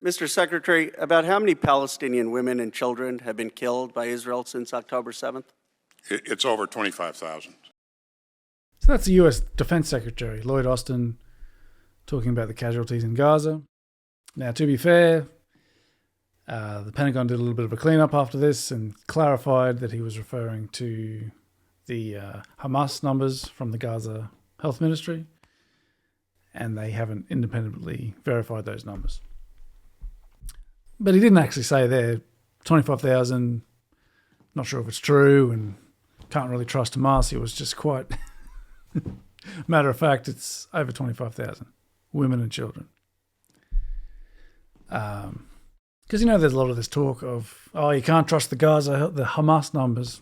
Mr. Secretary, about how many Palestinian women and children have been killed by Israel since October 7th? It's over 25,000. So that's the US Defense Secretary, Lloyd Austin, talking about the casualties in Gaza. Now, to be fair, the Pentagon did a little bit of a cleanup after this and clarified that he was referring to the Hamas numbers from the Gaza Health Ministry, and they haven't independently verified those numbers. But he didn't actually say there, 25,000, not sure if it's true, and can't really trust Hamas. He was just quite matter of fact, it's over 25,000 women and children. Because, there's a lot of this talk of, you can't trust the Hamas numbers,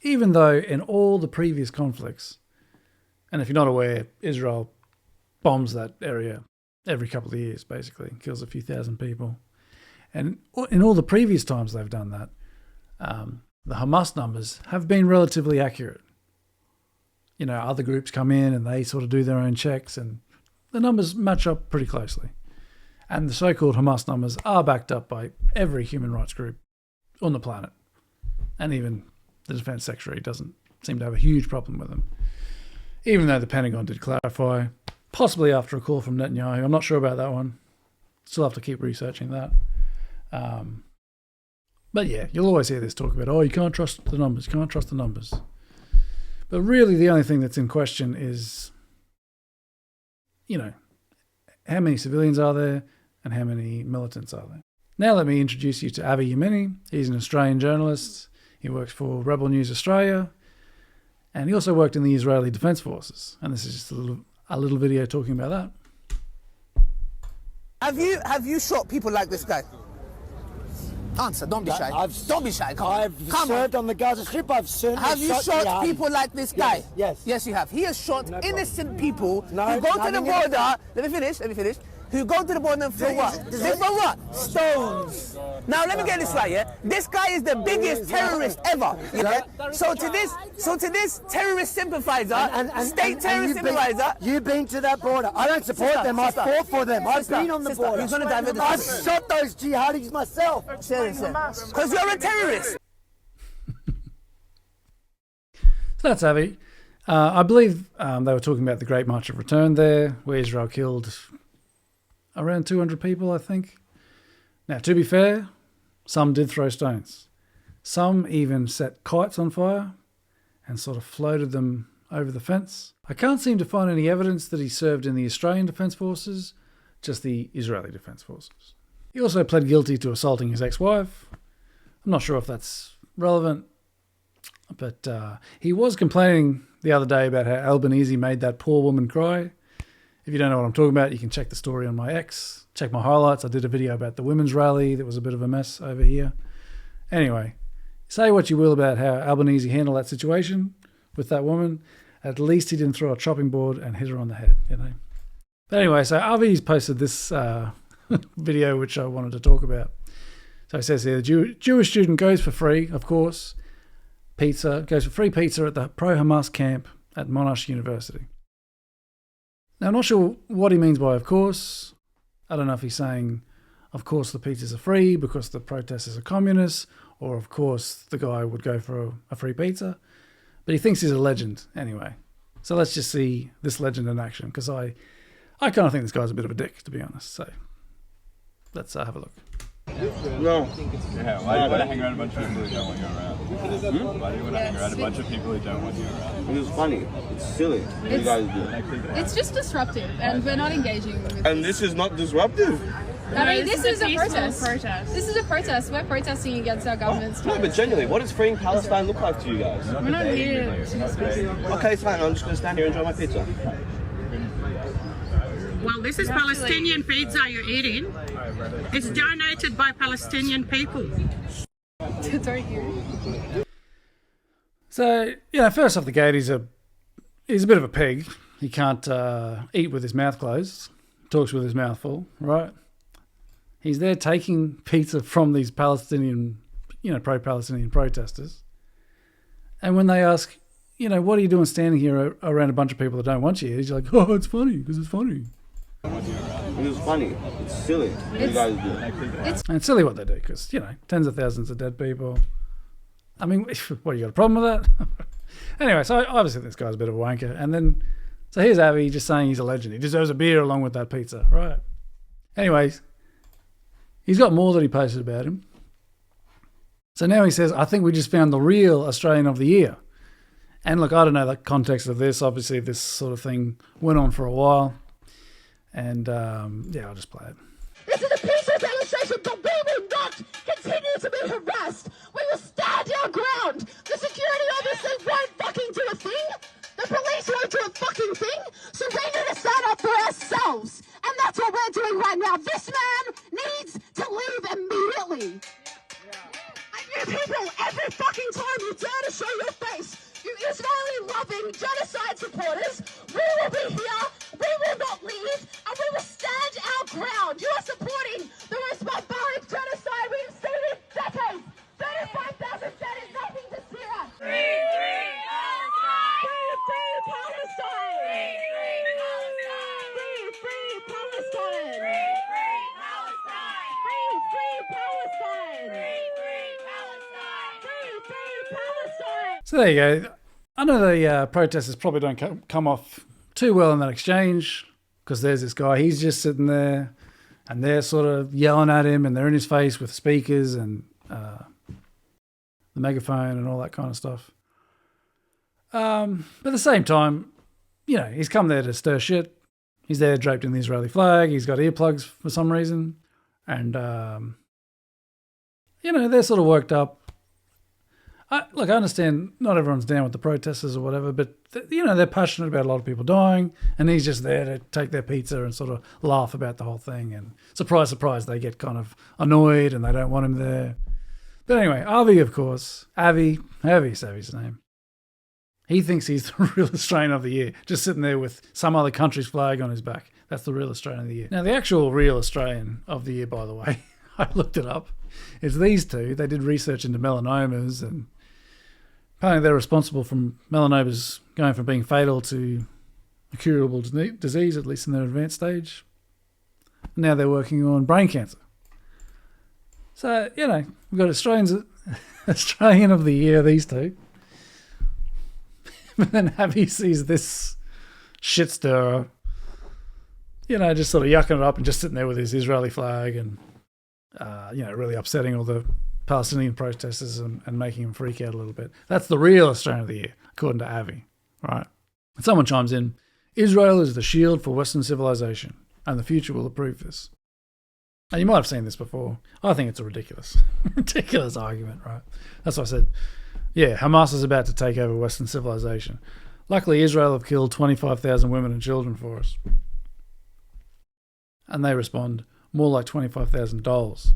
even though in all the previous conflicts, and if you're not aware, Israel bombs that area every couple of years, basically, kills a few thousand people. And in all the previous times they've done that, the Hamas numbers have been relatively accurate. Other groups come in and they sort of do their own checks and the numbers match up pretty closely. And the so-called Hamas numbers are backed up by every human rights group on the planet. And even the Defense Secretary doesn't seem to have a huge problem with them. Even though the Pentagon did clarify, possibly after a call from Netanyahu. I'm not sure about that one. Still have to keep researching that. But yeah, you'll always hear this talk about, you can't trust the numbers, But really the only thing that's in question is, how many civilians are there and how many militants are there? Now let me introduce you to Avi Yemini. He's an Australian journalist. He works for Rebel News Australia. And he also worked in the Israeli Defense Forces. And this is just a little video talking about that. Have you shot people like this guy? Answer, don't be shy. Don't be shy, I've served on the Gaza Strip. I've certainly Have you shot people like this guy? Yes. Yes, you have. He has shot innocent people who No, go to the border. Let me finish. Who go to the border for what? For what? Stones. Now let me get this right, yeah? This guy is the biggest terrorist ever. Yeah? So to this terrorist sympathizer, state terrorist sympathizer. You've been to that border. I don't support them. I fought for them. I've been on the border. Who's gonna divert the I've shot those jihadis myself. Because you're a terrorist. So that's Avi. I believe they were talking about the Great March of Return there, where Israel killed around 200 people, I think. Now, to be fair, some did throw stones. Some even set kites on fire and sort of floated them over the fence. I can't seem to find any evidence that he served in the Australian Defence Forces, just the Israeli Defence Forces. He also pled guilty to assaulting his ex-wife. I'm not sure if that's relevant, but he was complaining the other day about how Albanese made that poor woman cry. If you don't know what I'm talking about, you can check the story on my X. Check my highlights. I did a video about the women's rally that was a bit of a mess over here. Anyway, say what you will about how Albanese handled that situation with that woman. At least he didn't throw a chopping board and hit her on the head, But anyway, so Avi's posted this video which I wanted to talk about. So it says here, the Jewish student goes for free, of course, goes for free pizza at the pro-Hamas camp at Monash University. Now, I'm not sure what he means by of course. I don't know if he's saying, of course the pizzas are free because the protesters are communists, or of course the guy would go for a free pizza. But he thinks he's a legend anyway. So let's just see this legend in action, because I kind of think this guy's a bit of a dick, to be honest. So let's have a look. No. Yeah, why do you want to hang around a bunch of people who don't want you around? Why do you want to hang around a bunch of people who don't want you around? It's funny. It's silly. What you guys do. It's just disruptive, and we're not engaging with And this is not disruptive. I mean, this is a protest. This is a protest. We're protesting against our government's No, but genuinely, what does freeing Palestine look like to you guys? We're not here to discuss it. Okay, it's fine. I'm just going to stand here and enjoy my pizza. Well, this is Palestinian pizza you're eating. It's donated by Palestinian people. Don't hear it. So, first off the gate, he's a bit of a pig. He can't eat with his mouth closed. Talks with his mouth full, right? He's there taking pizza from these Palestinian, pro-Palestinian protesters. And when they ask, what are you doing standing here around a bunch of people that don't want you? He's like, oh, it's funny, because it's funny. It was funny. It's silly what you guys do. And it's silly what they do because, tens of thousands of dead people. I mean, what, you got a problem with that? Anyway, so obviously this guy's a bit of a wanker. And then, so here's Avi just saying he's a legend. He deserves a beer along with that pizza, right? Anyways, he's got more that he posted about him. So now he says, I think we just found the real Australian of the Year. And look, I don't know the context of this. Obviously, this sort of thing went on for a while. And, I'll just play it. This is a peaceful demonstration, but we will not continue to be harassed. We will stand our ground. The security officers won't fucking do a thing. The police won't do a fucking thing. So we need to stand up for ourselves. And that's what we're doing right now. This man needs to leave immediately. And you people, every fucking time you dare to show your face, you Israeli-loving genocide supporters, we will be here, we will not leave, and we will stand our ground. You are supporting the most barbaric genocide we've seen in decades. 35,000 dead is nothing to see us. Free Palestine! Free Palestine! Free Palestine! Free Palestine! Free Palestine! Free Palestine! So there you go. I know the protesters probably don't come off too well in that exchange because there's this guy, he's just sitting there and they're sort of yelling at him and they're in his face with speakers and the megaphone and all that kind of stuff. But at the same time, he's come there to stir shit. He's there draped in the Israeli flag. He's got earplugs for some reason. And, they're sort of worked up. I understand not everyone's down with the protesters or whatever, but, they're passionate about a lot of people dying, and he's just there to take their pizza and sort of laugh about the whole thing. And surprise, surprise, they get kind of annoyed and they don't want him there. But anyway, Avi, of course, Avi Savi's name. He thinks he's the real Australian of the Year, just sitting there with some other country's flag on his back. That's the real Australian of the Year. Now, the actual real Australian of the Year, by the way, I looked it up. It's these two. They did research into melanomas, and apparently they're responsible for melanomas going from being fatal to a curable disease, at least in their advanced stage. Now they're working on brain cancer. So, we've got Australian of the Year, these two. But then Avi sees this shit stirrer, just sort of yucking it up and just sitting there with his Israeli flag and, really upsetting all the Palestinian protesters and making them freak out a little bit. That's the real Australian of the Year, according to Avi, right? And someone chimes in, Israel is the shield for Western civilization, and the future will approve this. And you might have seen this before. I think it's a ridiculous argument, right? That's what I said. Yeah, Hamas is about to take over Western civilization. Luckily, Israel have killed 25,000 women and children for us. And they respond, more like $25,000.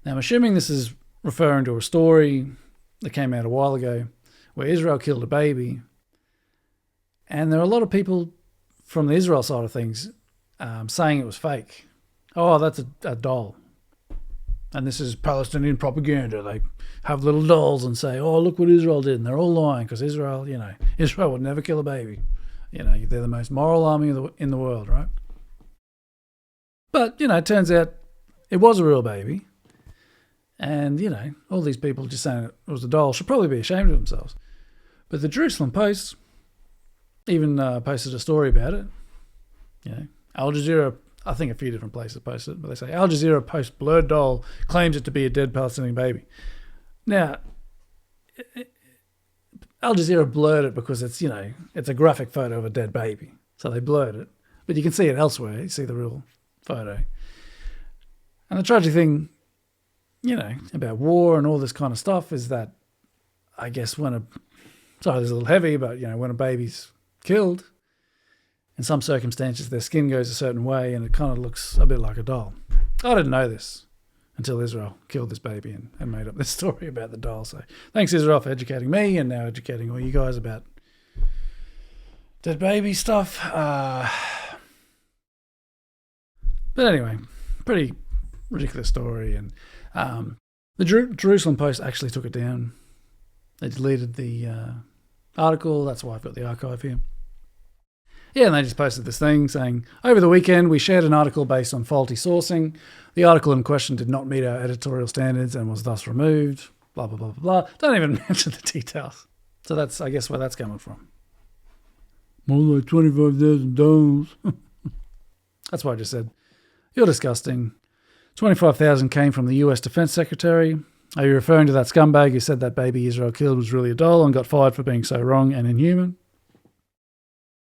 Now, I'm assuming this is referring to a story that came out a while ago where Israel killed a baby. And there are a lot of people from the Israel side of things saying it was fake. Oh, that's a doll. And this is Palestinian propaganda. They have little dolls and say, oh, look what Israel did. And they're all lying because Israel, Israel would never kill a baby. They're the most moral army in the world, right? But, it turns out it was a real baby. And, all these people just saying it was a doll should probably be ashamed of themselves. But the Jerusalem Post even posted a story about it. Al Jazeera, I think a few different places posted it, but they say Al Jazeera post blurred doll claims it to be a dead Palestinian baby. Now, Al Jazeera blurred it because it's, it's a graphic photo of a dead baby. So they blurred it. But you can see it elsewhere. You see the real photo. And the tragic thing, about war and all this kind of stuff is that, I guess sorry, this is a little heavy, but, when a baby's killed, in some circumstances their skin goes a certain way and it kind of looks a bit like a doll. I didn't know this until Israel killed this baby and made up this story about the doll. So thanks, Israel, for educating me and now educating all you guys about dead baby stuff. But anyway, pretty ridiculous story. And the Jerusalem Post actually took it down. They deleted the article. That's why I've got the archive here. Yeah, and they just posted this thing saying, over the weekend, we shared an article based on faulty sourcing. The article in question did not meet our editorial standards and was thus removed. Blah, blah, blah, blah, blah. Don't even mention the details. So that's, I guess, where that's coming from. More like $25,000. That's why I just said, you're disgusting. 25,000 came from the US Defense Secretary. Are you referring to that scumbag who said that baby Israel killed was really a doll and got fired for being so wrong and inhuman?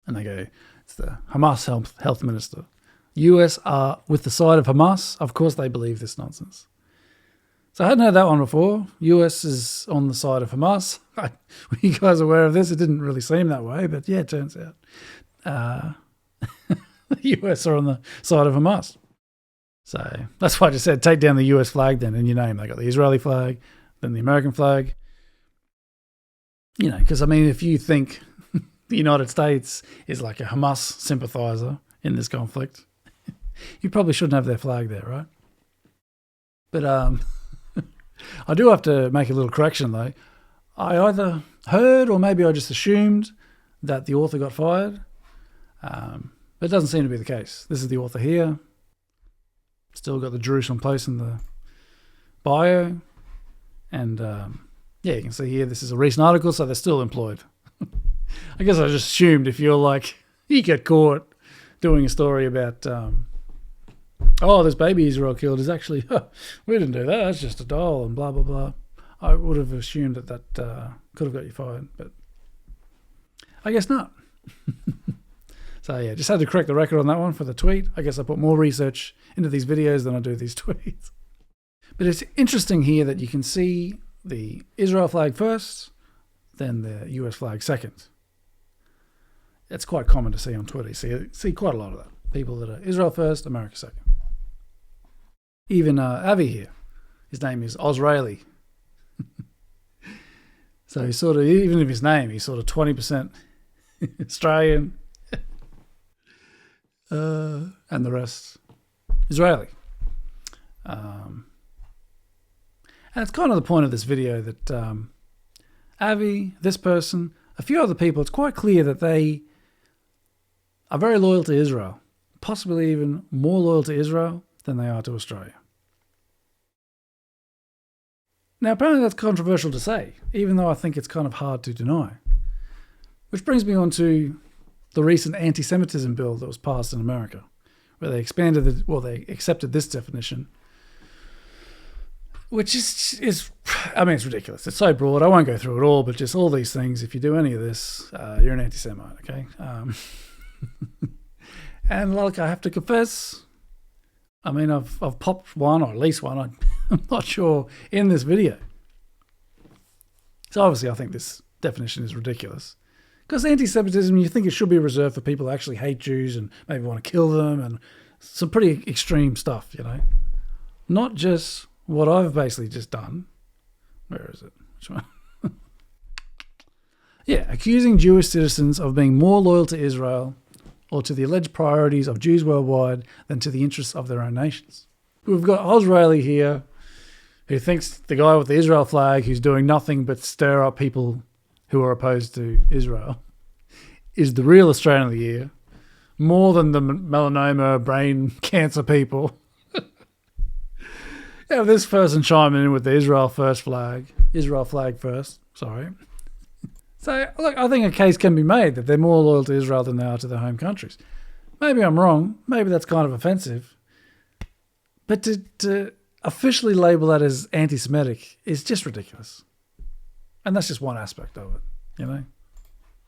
And they go, it's the Hamas health minister. US are with the side of Hamas. Of course they believe this nonsense. So I hadn't heard that one before. US is on the side of Hamas. Were you guys aware of this? It didn't really seem that way, but yeah, it turns out. The US are on the side of Hamas. So that's why I just said take down the US flag then in your name. They got the Israeli flag, then the American flag. You know, because I mean, if you think the United States is like a Hamas sympathizer in this conflict, you probably shouldn't have their flag there, right? But I do have to make a little correction though. I either heard or maybe I just assumed that the author got fired. But it doesn't seem to be the case. This is the author here. Still got the Jerusalem Post in the bio. And yeah, you can see here this is a recent article, so they're still employed. I guess I just assumed if you're like, you get caught doing a story about, oh, this baby Israel killed is actually, we didn't do that, that's just a doll and blah, blah, blah. I would have assumed that could have got you fired, but I guess not. So yeah, just had to correct the record on that one for the tweet. I guess I put more research into these videos than I do these tweets. But it's interesting here that you can see the Israel flag first, then the US flag second. It's quite common to see on Twitter. You see quite a lot of that. People that are Israel first, America second. Even Avi here, his name is Ozraeli. So he's sort of, even if his name, he's sort of 20% Australian, and the rest Israeli. And it's kind of the point of this video that Avi, this person, a few other people, it's quite clear that they are very loyal to Israel, possibly even more loyal to Israel than they are to Australia. Now, apparently that's controversial to say, even though I think it's kind of hard to deny. Which brings me on to the recent anti-Semitism bill that was passed in America, where they they accepted this definition, which is I mean, it's ridiculous. It's so broad. I won't go through it all, but just all these things, if you do any of this, you're an anti-Semite, okay? And like, I have to confess, I mean, I've popped one, or at least one, I'm not sure, in this video. So obviously I think this definition is ridiculous. Because anti-Semitism, you think it should be reserved for people who actually hate Jews and maybe want to kill them and some pretty extreme stuff, you know. Not just what I've basically just done. Where is it? Which one? Yeah, accusing Jewish citizens of being more loyal to Israel or to the alleged priorities of Jews worldwide than to the interests of their own nations. We've got Ozraeli here, who thinks the guy with the Israel flag, who's doing nothing but stir up people who are opposed to Israel, is the real Australian of the Year, more than the melanoma, brain cancer people. Yeah, this person chiming in with the Israel flag first, sorry. So, look, I think a case can be made that they're more loyal to Israel than they are to their home countries. Maybe I'm wrong, maybe that's kind of offensive, but to officially label that as anti-Semitic is just ridiculous. And that's just one aspect of it, you know.